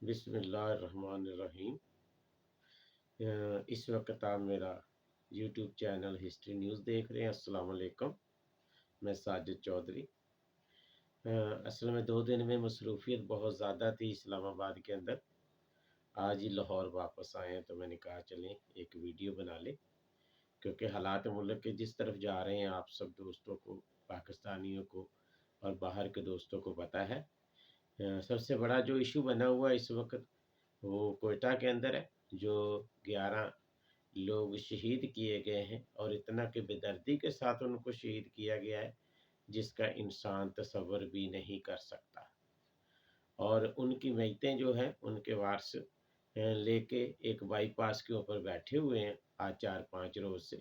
بسم اللہ الرحمن الرحیم۔ اس وقت آپ میرا یوٹیوب چینل ہسٹری نیوز دیکھ رہے ہیں۔ السلام علیکم، میں ساجد چودھری۔ اصل میں 2 دن میں مصروفیت بہت زیادہ تھی اسلام آباد کے اندر۔ آج ہی لاہور واپس آئے ہیں تو میں نے کہا چلیں ایک ویڈیو بنا لیں، کیونکہ حالات ملک کے جس طرف جا رہے ہیں آپ سب دوستوں کو، پاکستانیوں کو اور باہر کے دوستوں کو پتہ ہے۔ سب سے بڑا جو ایشو بنا ہوا اس وقت وہ کوئٹہ کے اندر ہے، جو 11 لوگ شہید کیے گئے ہیں، اور اتنا کہ بے دردی کے ساتھ ان کو شہید کیا گیا ہے جس کا انسان تصور بھی نہیں کر سکتا۔ اور ان کی میتیں جو ہیں ان کے وارث لے کے ایک بائی پاس کے اوپر بیٹھے ہوئے ہیں آج 4-5 روز سے،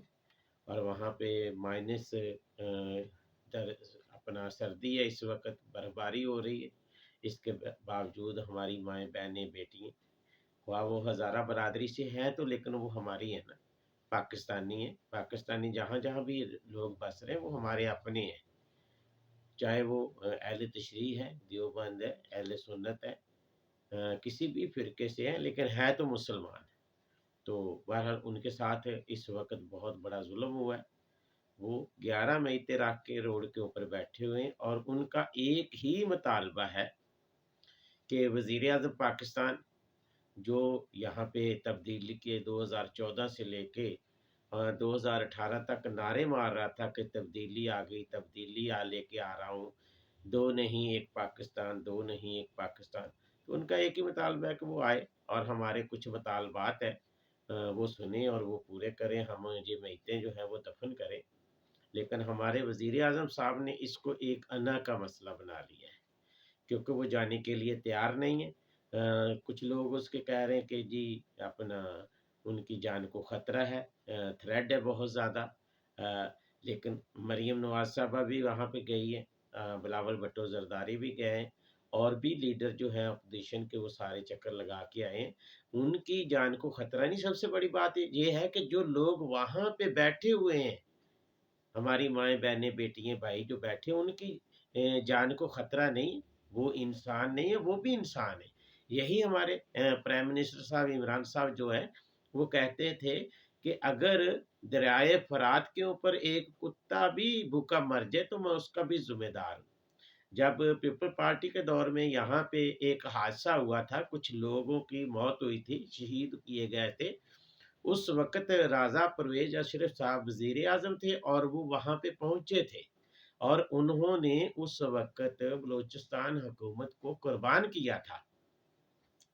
اور وہاں پہ مائنس اپنا سردی ہے، اس وقت برف باری ہو رہی ہے۔ اس کے باوجود ہماری مائیں بہنیں بیٹیاں، خواہ وہ ہزارہ برادری سے ہیں تو لیکن وہ ہماری ہیں نا، پاکستانی ہیں۔ پاکستانی جہاں جہاں بھی لوگ بس رہے ہیں وہ ہمارے اپنے ہیں، چاہے وہ اہل تشریح ہے، دیوبند ہے، اہل سنت ہے، کسی بھی فرقے سے ہیں، لیکن ہے تو مسلمان ہیں۔ تو بہرحال ان کے ساتھ اس وقت بہت بڑا ظلم ہوا ہے۔ وہ 11 میتیں رکھ کے روڈ کے اوپر بیٹھے ہوئے ہیں، اور ان کا ایک ہی مطالبہ ہے کہ وزیر اعظم پاکستان جو یہاں پہ تبدیلی کے 2014 سے لے کے 2018 تک نعرے مار رہا تھا کہ تبدیلی آ گئی، تبدیلی لے کے آ رہا ہوں، 2 نہیں ایک پاکستان، 2 نہیں ایک پاکستان۔ تو ان کا ایک ہی مطالبہ ہے کہ وہ آئے اور ہمارے کچھ مطالبات ہیں وہ سنیں اور وہ پورے کریں، ہم یہ میتیں جو ہیں وہ دفن کریں۔ لیکن ہمارے وزیر اعظم صاحب نے اس کو ایک انا کا مسئلہ بنا لیا ہے، کیونکہ وہ جانے کے لیے تیار نہیں ہے۔ کچھ لوگ اس کے کہہ رہے ہیں کہ جی اپنا ان کی جان کو خطرہ ہے، تھریٹ ہے بہت زیادہ۔ لیکن مریم نواز صاحبہ بھی وہاں پہ گئی ہے، بلاول بھٹو زرداری بھی گئے ہیں، اور بھی لیڈر جو ہیں اپوزیشن کے وہ سارے چکر لگا کے آئے ہیں۔ ان کی جان کو خطرہ نہیں، سب سے بڑی بات یہ ہے کہ جو لوگ وہاں پہ بیٹھے ہوئے ہیں، ہماری مائیں بہنیں بیٹیاں بھائی جو بیٹھے ہیں، ان کی جان کو خطرہ نہیں۔ وہ انسان نہیں ہے، وہ بھی انسان ہے۔ یہی ہمارے پرائم منسٹر صاحب عمران صاحب جو ہے وہ کہتے تھے کہ اگر دریائے فرات کے اوپر ایک کتا بھی بھوکا مر جائے تو میں اس کا بھی ذمہ دار ہوں۔ جب پیپل پارٹی کے دور میں یہاں پہ ایک حادثہ ہوا تھا، کچھ لوگوں کی موت ہوئی تھی، شہید کیے گئے تھے، اس وقت راجہ پرویز اشرف صاحب وزیر اعظم تھے اور وہ وہاں پہ پہنچے تھے، اور انہوں نے اس وقت بلوچستان حکومت کو قربان کیا تھا۔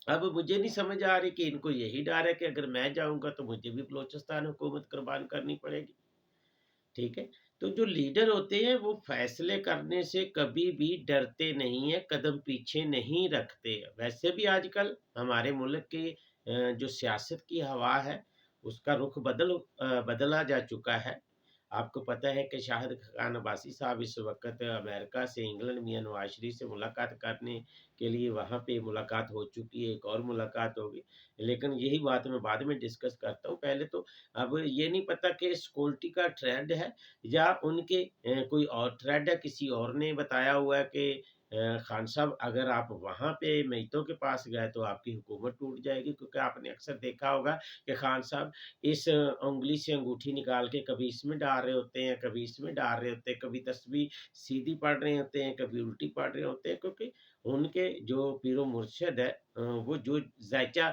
اب مجھے نہیں سمجھ آ رہی کہ ان کو یہی ڈر ہے کہ اگر میں جاؤں گا تو مجھے بھی بلوچستان حکومت قربان کرنی پڑے گی۔ ٹھیک ہے، تو جو لیڈر ہوتے ہیں وہ فیصلے کرنے سے کبھی بھی ڈرتے نہیں ہیں، قدم پیچھے نہیں رکھتے۔ ویسے بھی آج کل ہمارے ملک کی جو سیاست کی ہوا ہے اس کا رخ بدلا جا چکا ہے۔ آپ کو پتہ ہے کہ شاہد خان عباسی صاحب اس وقت امریکہ سے، انگلینڈ میاں نواز شریف سے ملاقات کرنے کے لیے وہاں پہ ملاقات ہو چکی ہے، ایک اور ملاقات ہوگی، لیکن یہی بات میں بعد میں ڈسکس کرتا ہوں۔ پہلے تو اب یہ نہیں پتہ کہ سیکورٹی کا تھریڈ ہے یا ان کے کوئی اور تھریڈ ہے، کسی اور نے بتایا ہوا ہے کہ خان صاحب اگر آپ وہاں پہ میتوں کے پاس گئے تو آپ کی حکومت ٹوٹ جائے گی، کیونکہ آپ نے اکثر دیکھا ہوگا کہ خان صاحب اس انگلی سے انگوٹھی نکال کے کبھی اس میں ڈال رہے ہوتے ہیں، کبھی اس میں ڈال رہے ہوتے ہیں، کبھی تسبیح سیدھی پڑھ رہے ہوتے ہیں، کبھی الٹی پڑھ رہے ہوتے ہیں، کیونکہ ان کے جو پیر و مرشد ہے وہ جو ذائچہ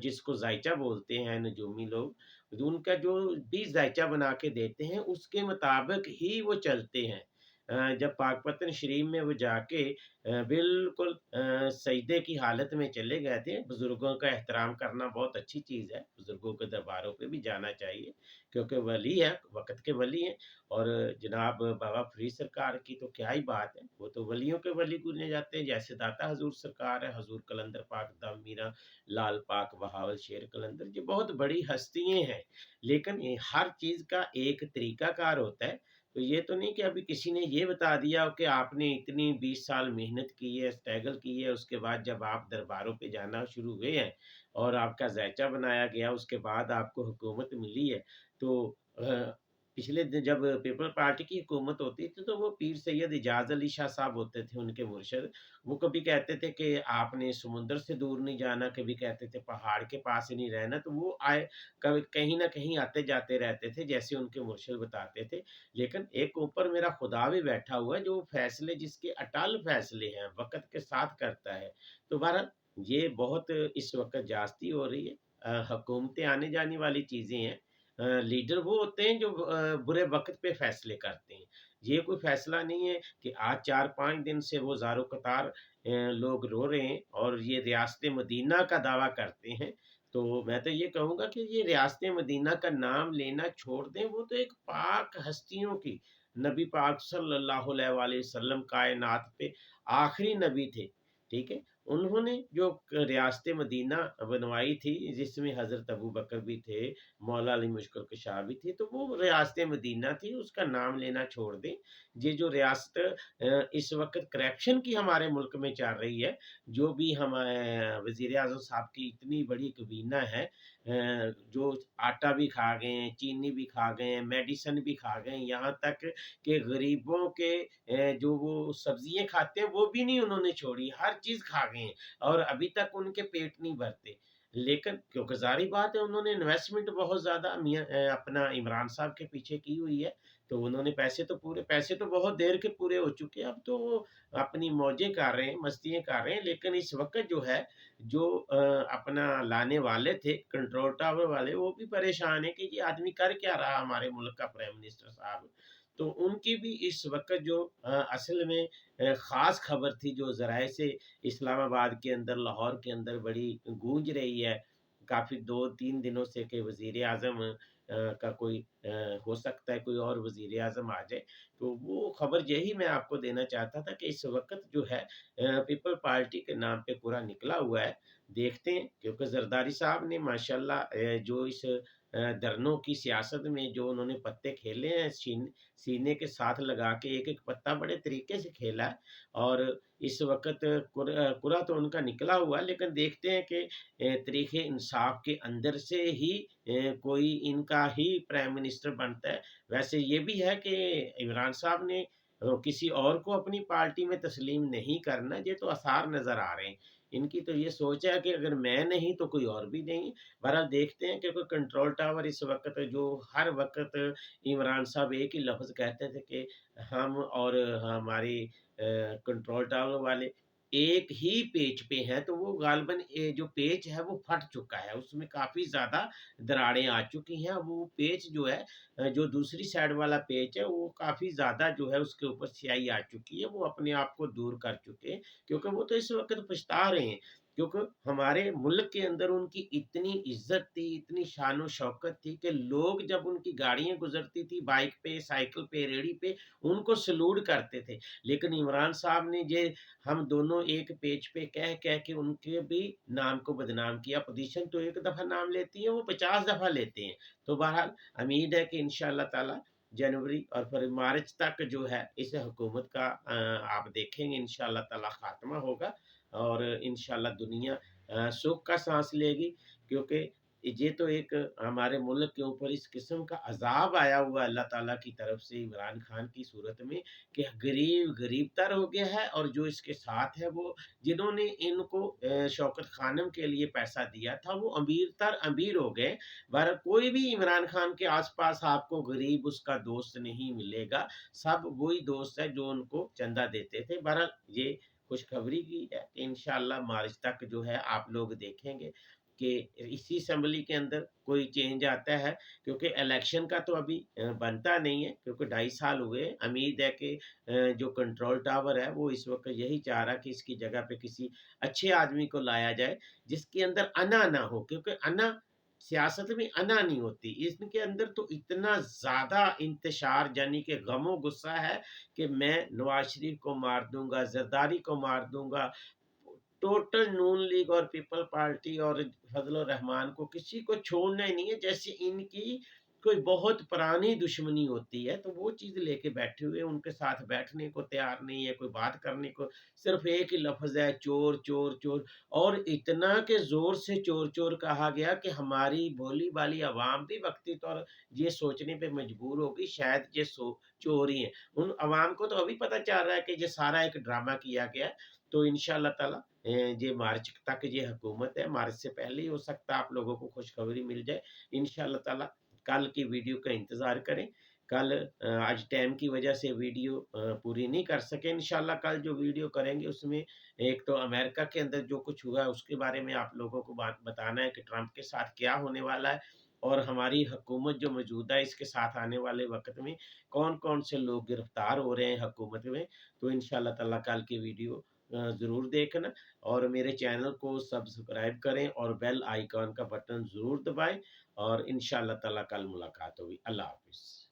جس کو ذائچہ بولتے ہیں نجومی لوگ، ان کا جو بھی ذائچہ بنا کے دیتے ہیں اس کے مطابق ہی وہ چلتے ہیں۔ جب پاک پتن شریف میں وہ جا کے بالکل سجدے کی حالت میں چلے گئے تھے۔ بزرگوں کا احترام کرنا بہت اچھی چیز ہے، بزرگوں کے درباروں پہ بھی جانا چاہیے کیونکہ ولی ہے، وقت کے ولی ہیں۔ اور جناب بابا فرید سرکار کی تو کیا ہی بات ہے، وہ تو ولیوں کے ولی گنے جاتے ہیں، جیسے داتا حضور سرکار ہے، حضور کلندر پاک دم میرا لال پاک بہاول شیر کلندر، یہ بہت بڑی ہستیاں ہیں، لیکن ہر چیز کا ایک طریقہ کار ہوتا ہے۔ تو یہ تو نہیں کہ ابھی کسی نے یہ بتا دیا کہ آپ نے اتنی 20 سال محنت کی ہے، اسٹرگل کی ہے، اس کے بعد جب آپ درباروں پہ جانا شروع ہوئے ہیں اور آپ کا ذائچہ بنایا گیا، اس کے بعد آپ کو حکومت ملی ہے، تو पिछले दिन जब पीपल पार्टी की हुकूमत होती थी तो वो पीर सैयद इजाज़ अली शाह साहब होते थे उनके मुर्शिद। वो कभी कहते थे कि आपने समुंदर से दूर नहीं जाना, कभी कहते थे पहाड़ के पास ही नहीं रहना, तो वो आए कभी कहीं न कहीं आते-जाते रहते थे जैसे उनके मुर्शिद बताते थे। लेकिन एक ऊपर मेरा खुदा भी बैठा हुआ है जो फैसले जिसके अटल फैसले हैं, वक़्त के साथ करता है। तो बहरहाल ये बहुत इस वक़्त ज़्यादती हो रही है। हुकूमतें आने-जाने वाली चीज़ें हैं। लीडर वो होते हैं जो बुरे वक़्त पे फ़ैसले करते हैं। ये कोई फ़ैसला नहीं है कि आज 4-5 दिन से वो ज़ारो-कतार लोग रो रहे हैं और ये रियासत मदीना का दावा करते हैं। तो मैं तो ये कहूँगा कि ये रियासत मदीना का नाम लेना छोड़ दें, वो तो एक पाक हस्तियों की नबी पाक सल्लल्लाहु अलैहि वसल्लम कायनात पे आखिरी नबी थे, ठीक है? उन्होंने जो रियासत मदीना बनवाई थी, जिसमें हज़रत अबू बकर भी थे, मौला अली मुश्किल कुशा भी थी, तो वो रियासत मदीना थी, उसका नाम लेना छोड़ दें। ये जो रियासत इस वक़्त करप्शन की हमारे मुल्क में चल रही है, जो भी हम वज़ीर-ए-आज़म साहब की इतनी बड़ी काबीना है, जो आटा भी खा गए हैं, चीनी भी खा गए हैं, मेडिसिन भी खा गए हैं, यहाँ तक कि गरीबों के जो वो सब्ज़ियाँ खाते हैं, वो भी नहीं उन्होंने छोड़ी, हर चीज़ खा गए हैं और अभी तक उनके पेट नहीं भरते। लेकिन क्योंकि ज़ाहिर बात है उन्होंने इन्वेस्टमेंट बहुत ज़्यादा अपना इमरान साहब के पीछे की हुई है, तो उन्होंने पैसे तो बहुत देर के पूरे हो चुके हैं, अब तो वो अपनी मौजें कर रहे हैं, मस्तियाँ कर रहे हैं। लेकिन इस वक़्त जो है, जो अपना लाने वाले थे कंट्रोल टावर वाले, वो भी परेशान हैं कि ये आदमी कर क्या रहा हमारे मुल्क का प्राइम मिनिस्टर साहब। तो उनकी भी इस वक़्त जो असल में ख़ास खबर थी जो ज़राए से इस्लामाबाद के अंदर, लाहौर के अंदर बड़ी गूंज रही है, काफ़ी 2-3 दिनों से कि वज़ीर-ए-आज़म का कोई हो सकता है कोई और वज़ीर-ए-आज़म आ जाए। तो वो खबर यही मैं आपको देना चाहता था कि इस वक़्त जो है पीपल पार्टी के नाम पे पूरा निकला हुआ है। देखते हैं क्योंकि ज़रदारी साहब ने माशाल्लाह जो इस धरनों की सियासत में जो उन्होंने पत्ते खेले हैं, सीने के साथ लगा के एक-एक पत्ता बड़े तरीके से खेला है और इस वक़्त कुरा तो उनका निकला हुआ है, लेकिन देखते हैं कि तरीक़े इंसाफ़ के अंदर से ही कोई इनका ही प्राइम मिनिस्टर बनता है। वैसे ये भी है कि इमरान साहब ने किसी और को अपनी पार्टी में तस्लीम नहीं करना, ये तो आसार नज़र आ रहे हैं। इनकी तो ये सोच है कि अगर मैं नहीं तो कोई और भी नहीं। बहरहाल देखते हैं क्योंकि कंट्रोल टावर इस वक़्त जो हर वक़्त इमरान साहब एक ही लफ़्ज़ कहते थे कि हम और हमारी कंट्रोल टावर वाले एक ही पेज पे हैं, तो वो गालिबन जो पेज है वो फट चुका है, उसमें काफ़ी ज़्यादा दरारें आ चुकी हैं। वो पेज जो है जो दूसरी साइड वाला पेज है, वो काफ़ी ज़्यादा जो है उसके ऊपर स्याही आ चुकी है, वो अपने आप को दूर कर चुके हैं, क्योंकि वो तो इस वक़्त पछता रहे हैं। क्योंकि हमारे मुल्क के अंदर उनकी इतनी इज़्ज़त थी, इतनी शान-ओ-शौकत थी कि लोग जब उनकी गाड़ियाँ गुज़रती थी बाइक पे, साइकिल पे, रेहड़ी पे, उनको सैल्यूट करते थे। लेकिन इमरान साहब ने ये हम दोनों एक पेज पे कह-कह के उनके भी नाम को बदनाम किया। अपोज़िशन तो एक दफ़ा नाम लेती है, वो 50 दफ़ा लेते हैं। तो बहरहाल उम्मीद है कि इंशाअल्लाह ताला जनवरी और फिर मार्च तक जो है इस हुकूमत का आप देखेंगे इंशाअल्लाह ताला ख़ात्मा होगा और इंशाअल्लाह दुनिया सुख का साँस लेगी क्योंकि ये तो एक हमारे मुल्क के ऊपर इस किस्म का अज़ाब आया हुआ है अल्लाह ताला की तरफ से इमरान खान की सूरत में कि गरीब गरीब-तर हो गया है और जो इसके साथ है वो जिन्होंने इनको शौकत खानम के लिए पैसा दिया था वो अमीर-तर अमीर हो गए। बहरहाल कोई भी इमरान खान के आस-पास आपको गरीब उसका दोस्त नहीं मिलेगा। सब वही दोस्त है जो उनको चंदा देते थे। बहरहाल ये खुशखबरी की है कि इंशाअल्लाह मार्च तक जो है आप लोग देखेंगे कि इसी असेंबली के अंदर कोई चेंज आता है क्योंकि इलेक्शन का तो अभी बनता नहीं है क्योंकि 2.5 साल हुए। उम्मीद है कि जो कंट्रोल टावर है वो इस वक़्त यही चाह रहा है कि इसकी जगह पे किसी अच्छे आदमी को लाया जाए, जिसके अंदर अना ना हो क्योंकि अना सियासत में अना नहीं होती। इनके अंदर तो इतना ज़्यादा इंतशार यानी कि गम-ओ-गुस्सा है कि मैं नवाज़ शरीफ को मार दूँगा, ज़रदारी को मार दूँगा, टोटल नून लीग और पीपल पार्टी और फज़ल-ओ-रहमान को किसी को छोड़ना ही नहीं है। जैसे इनकी कोई बहुत पुरानी दुश्मनी होती है, तो वो चीज़ लेके बैठे हुए हैं, उनके साथ बैठने को तैयार नहीं है, कोई बात करने को, सिर्फ़ एक ही लफ़्ज़ है चोर, चोर, चोर। और इतना कि ज़ोर से चोर, चोर कहा गया कि हमारी भोली-भाली अवाम भी वक़्ती तौर ये सोचने पे मजबूर हो गई शायद ये चोर ही हैं। उन अवाम को तो अभी पता चल रहा है कि ये सारा एक ड्रामा किया गया है। तो इंशाअल्लाह ताला ये मार्च तक ये हुकूमत है, मार्च से पहले ही हो सकता है आप लोगों को खुशखबरी मिल जाए। इंशाअल्लाह ताला कल की वीडियो का इंतज़ार करें। कल आज टाइम की वजह से वीडियो पूरी नहीं कर सके। इंशाअल्लाह कल जो वीडियो करेंगे उसमें एक तो अमेरिका के अंदर जो कुछ हुआ है उसके बारे में आप लोगों को बात बताना है कि ट्रंप के साथ क्या होने वाला है और हमारी हुकूमत जो मौजूदा है इसके साथ आने वाले वक़्त में कौन-कौन से लोग गिरफ्तार हो रहे हैं हुकूमत में। तो इंशाअल्लाह ताला कल की वीडियो ज़रूर देखना और मेरे चैनल को सब्सक्राइब करें और बेल आइकॉन का बटन ज़रूर दबाएँ और इंशाअल्लाह ताला कल मुलाकात होगी। अल्लाह हाफ़िज़।